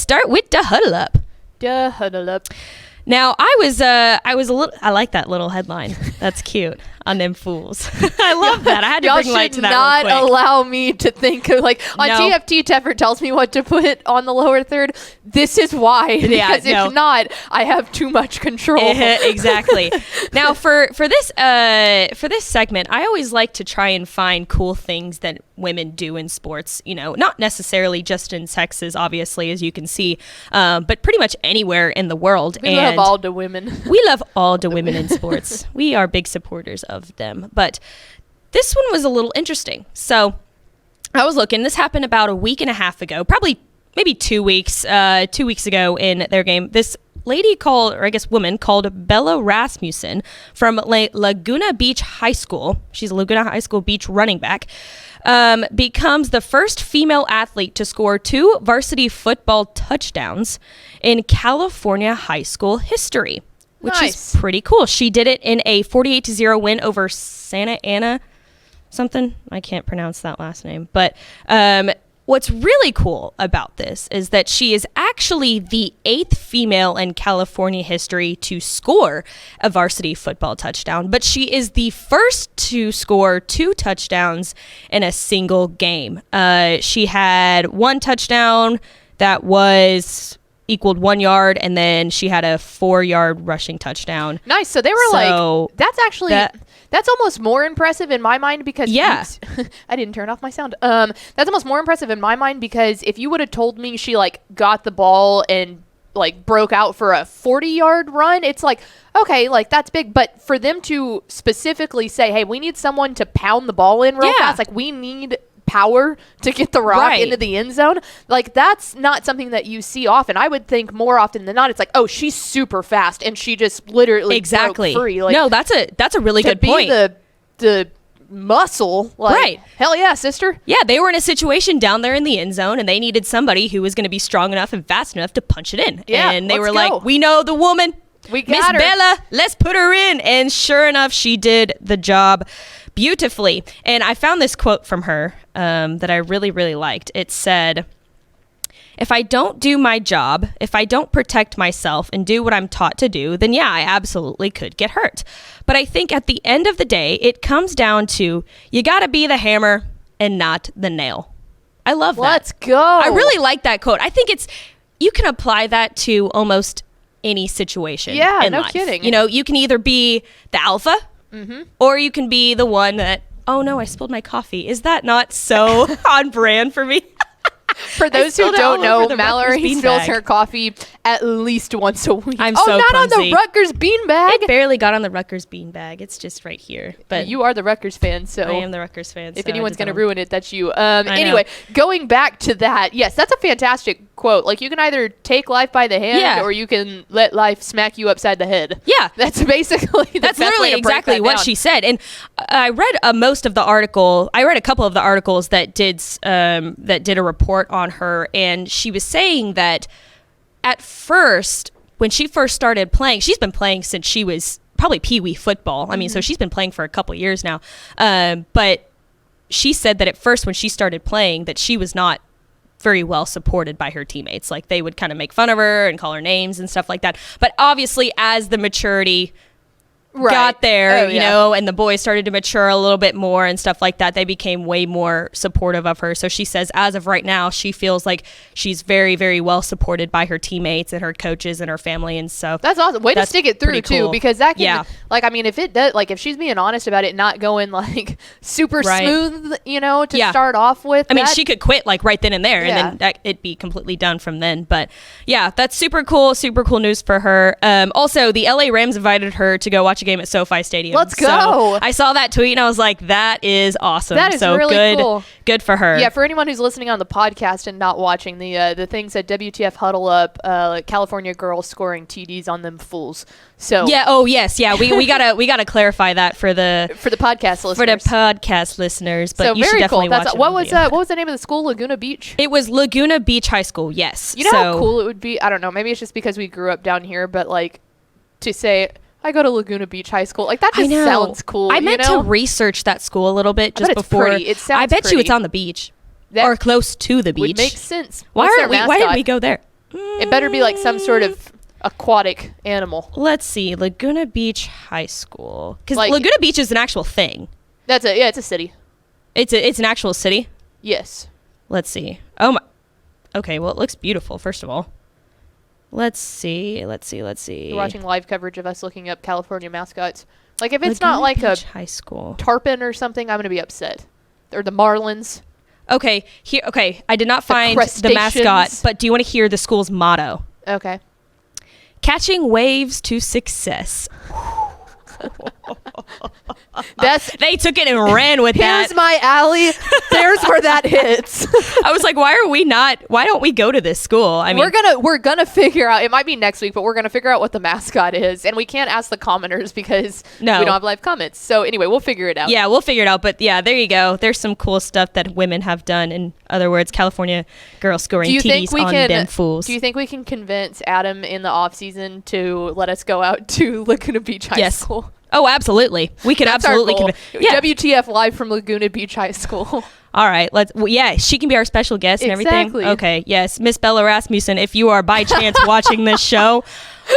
start with the huddle up. The huddle up. Now, I was a little, I like that little headline. That's cute. On them fools. I love that. I had to bring light to that real quick. Y'all should not allow me to think of, like, on TFT, Teffer tells me what to put on the lower third. This is why. Yeah, because if not, I have too much control. Exactly. Now, for this segment, I always like to try and find cool things that women do in sports. You know, not necessarily just in Texas, obviously, as you can see, but pretty much anywhere in the world. We love all the women. We love all the women in sports. We are big supporters of them. But this one was a little interesting. So I was looking. This happened about a week and a half ago, probably maybe 2 weeks. 2 weeks ago in their game, this lady called, or I guess woman called Bella Rasmussen from Laguna Beach High School. She's a Laguna High School beach running back. Becomes the first female athlete to score 2 varsity football touchdowns in California high school history, which is pretty cool. She did it in a 48-0 win over Santa Ana something. I can't pronounce that last name. But what's really cool about this is that she is actually the 8th female in California history to score a varsity football touchdown, but she is the first to score 2 touchdowns in a single game. She had 1 touchdown that was equaled 1 yard, and then she had a 4-yard rushing touchdown. Nice. So they were that's actually... That's almost more impressive in my mind because I didn't turn off my sound. That's almost more impressive in my mind because if you would have told me she like got the ball and like broke out for a 40-yard run, it's like, okay, like that's big. But for them to specifically say, hey, we need someone to pound the ball in real fast, like we need power to get the rock into the end zone, like that's not something that you see often. I would think more often than not it's like, oh, she's super fast and she just literally broke free. Like, no, that's a really good point. The muscle, like, hell yeah, sister. Yeah, they were in a situation down there in the end zone and they needed somebody who was going to be strong enough and fast enough to punch it in. Yeah, and they were like, we know the woman, Miss Bella, let's put her in. And sure enough, she did the job beautifully. And I found this quote from her that I really, really liked. It said, if I don't do my job, if I don't protect myself and do what I'm taught to do, then yeah, I absolutely could get hurt. But I think at the end of the day, it comes down to you got to be the hammer and not the nail. I love that. Let's go. I really like that quote. I think you can apply that to almost any situation. Yeah, in no life. kidding. You know, you can either be the alpha, or you can be the one that, oh no, I spilled my coffee. Is that not so on brand for me? For those who don't know, Mallory spills her coffee at least once a week. I'm so not clumsy. On the Rutgers beanbag? It barely got on the Rutgers beanbag. It's just right here. But you are the Rutgers fan, so I am the Rutgers fan. If anyone's going to ruin it, that's you. Anyway, going back to that, yes, that's a fantastic quote. Like, you can either take life by the hand or you can let life smack you upside the head. Yeah. That's basically that's literally exactly what she said. And I read most of the article. I read a couple of the articles that did a report on her, and she was saying that at first, when she first started playing, she's been playing since she was probably Pee-wee football. I mean, so she's been playing for a couple years now. But she said that at first when she started playing that she was not very well supported by her teammates. Like, they would kind of make fun of her and call her names and stuff like that. But obviously, as the maturity got there, you know, and the boys started to mature a little bit more and stuff like that, they became way more supportive of her. So she says as of right now, she feels like she's very, very well supported by her teammates and her coaches and her family. And so that's awesome. Way to stick it through too, because that can, like, I mean, if it does, like, if she's being honest about it, not going like super smooth, you know, to start off with. I mean, she could quit like right then and there, and then it'd be completely done from then. But yeah, that's super cool news for her. Also, the LA Rams invited her to go watch a game at SoFi Stadium. Let's go. So I saw that tweet and I was like, that is awesome. That is really cool. Good for her. Yeah, for anyone who's listening on the podcast and not watching the things at WTF Huddle Up, California girls scoring TDs on them fools. So yeah, we gotta clarify that for the podcast listeners. For the podcast listeners, but so you should definitely watch it. What was the name of the school? Laguna Beach? It was Laguna Beach High School. Yes. You know how cool it would be? I don't know. Maybe it's just because we grew up down here, but like to say I go to Laguna Beach High School, like that just sounds cool. I meant to research that school a little bit just before. It sounds I bet you it's on the beach or close to the beach. Would make sense. Why did we go there? It better be like some sort of aquatic animal. Let's see. Laguna Beach High School. Because Laguna Beach is an actual thing. It's a city. It's an actual city? Yes. Let's see. Oh my. Okay, well, it looks beautiful, first of all. Let's see. You're watching live coverage of us looking up California mascots. Like, if it's Laguna not like Beach a high school tarpon or something, I'm going to be upset. Or the Marlins. Okay, I did not find the mascot, but do you want to hear the school's motto? Okay. Catching waves to success. They took it and ran with that. Here's my alley. There's where that hits. I was like, why don't we go to this school? I mean, we're gonna figure out, it might be next week, but we're gonna figure out what the mascot is, and we can't ask the commenters because we don't have live comments. So anyway, we'll figure it out. Yeah, we'll figure it out. But yeah, there you go. There's some cool stuff that women have done. In other words, California girls scoring TDs on them fools. Do you think we can convince Adam in the off season to let us go out to Laguna Beach High School? Oh, absolutely. We could absolutely. WTF live from Laguna Beach High School. All right. She can be our special guest and everything. Okay. Yes. Miss Bella Rasmussen, if you are by chance watching this show,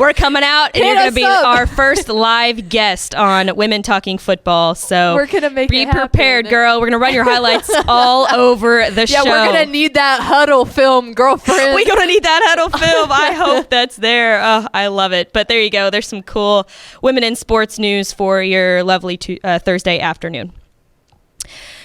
we're coming out and you're going to be our first live guest on Women Talking Football. So we're going to make be prepared, girl. We're going to run your highlights all over the show. Yeah, we're going to need that huddle film, girlfriend. We're going to need that huddle film. I hope that's there. Oh, I love it. But there you go. There's some cool women in sports news for your lovely Thursday afternoon.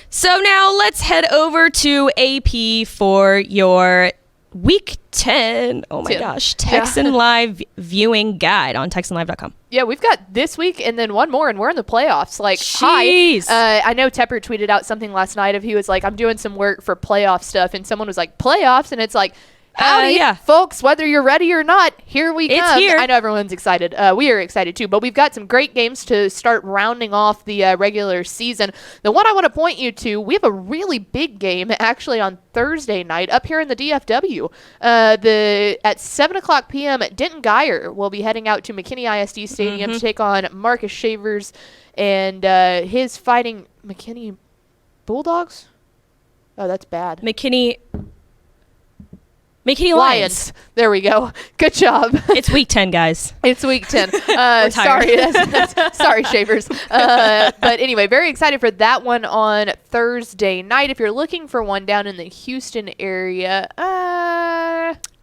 So now let's head over to AP for your Week 10. Oh my gosh. Texan Live viewing guide on TexanLive.com. Yeah, we've got this week and then one more, and we're in the playoffs. Like, jeez. Hi. I know Tepper tweeted out something last night he was like, I'm doing some work for playoff stuff, and someone was like, playoffs? And it's like, howdy, folks, whether you're ready or not, here we come. It's here. I know everyone's excited. We are excited too, but we've got some great games to start rounding off the regular season. The one I want to point you to, we have a really big game actually on Thursday night up here in the DFW. At 7 o'clock p.m., Denton Geyer will be heading out to McKinney ISD Stadium to take on Marcus Shavers and his Fighting McKinney Bulldogs. Oh, that's bad. McKinney Lions. There we go. Good job. It's week 10, guys. It's week 10. Sorry. Sorry, Shavers. But anyway, very excited for that one on Thursday night. If you're looking for one down in the Houston area,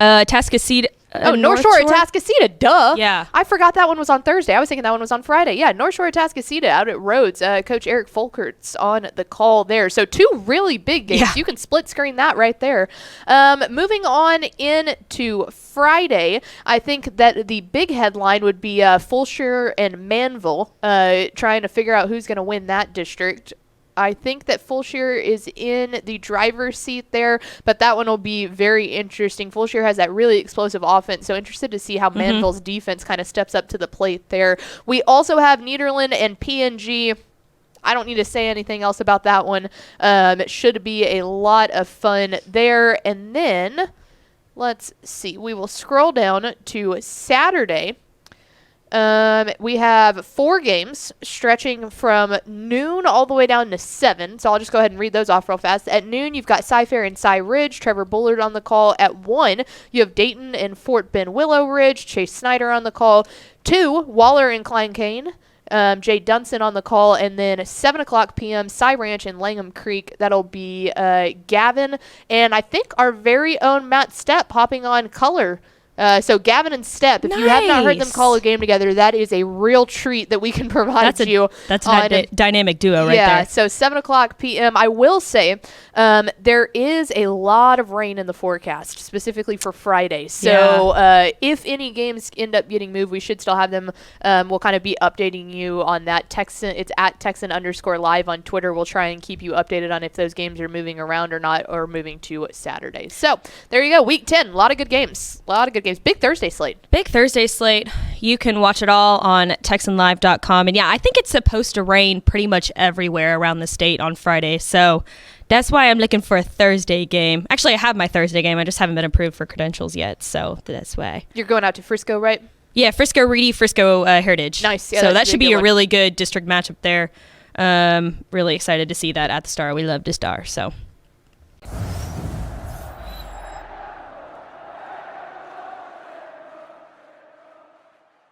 Tascasita. North Shore at Tascasita, duh. Yeah. I forgot that one was on Thursday. I was thinking that one was on Friday. Yeah, North Shore at Tascasita out at Rhodes. Coach Eric Folkert's on the call there. So 2 really big games. Yeah. You can split screen that right there. Moving on into Friday, I think that the big headline would be Fulshire and Manville trying to figure out who's going to win that district. I think that Fulshire is in the driver's seat there, but that one will be very interesting. Fulshire has that really explosive offense, so interested to see how Manville's defense kind of steps up to the plate there. We also have Nederland and PNG. I don't need to say anything else about that one. It should be a lot of fun there. And then, let's see, we will scroll down to Saturday. We have 4 games stretching from noon all the way down to 7. So I'll just go ahead and read those off real fast. At noon, you've got Cy-Fair and Cy Ridge, Trevor Bullard on the call. At 1, you have Dayton and Fort Ben Willow Ridge, Chase Snyder on the call. 2, Waller and Klein Kane. Jay Dunson on the call, and then 7 o'clock p.m. Cy Ranch and Langham Creek. That'll be Gavin and I think our very own Matt Stepp hopping on color. So Gavin and Stepp, if you have not heard them call a game together, that is a real treat that we can provide you. That's a dynamic duo right there. Yeah, so 7 o'clock p.m. I will say there is a lot of rain in the forecast, specifically for Friday. So if any games end up getting moved, we should still have them. We'll kind of be updating you on that. It's at Texan_live on Twitter. We'll try and keep you updated on if those games are moving around or not, or moving to Saturday. So there you go. Week 10, a lot of good games. Big Thursday slate. You can watch it all on TexanLive.com. And yeah, I think it's supposed to rain pretty much everywhere around the state on Friday. So that's why I'm looking for a Thursday game. Actually, I have my Thursday game. I just haven't been approved for credentials yet. So that's why. You're going out to Frisco, right? Yeah, Frisco Reedy, Frisco Heritage. Nice. Yeah, so that should be a really good district matchup there. Really excited to see that at the Star. We love the Star. So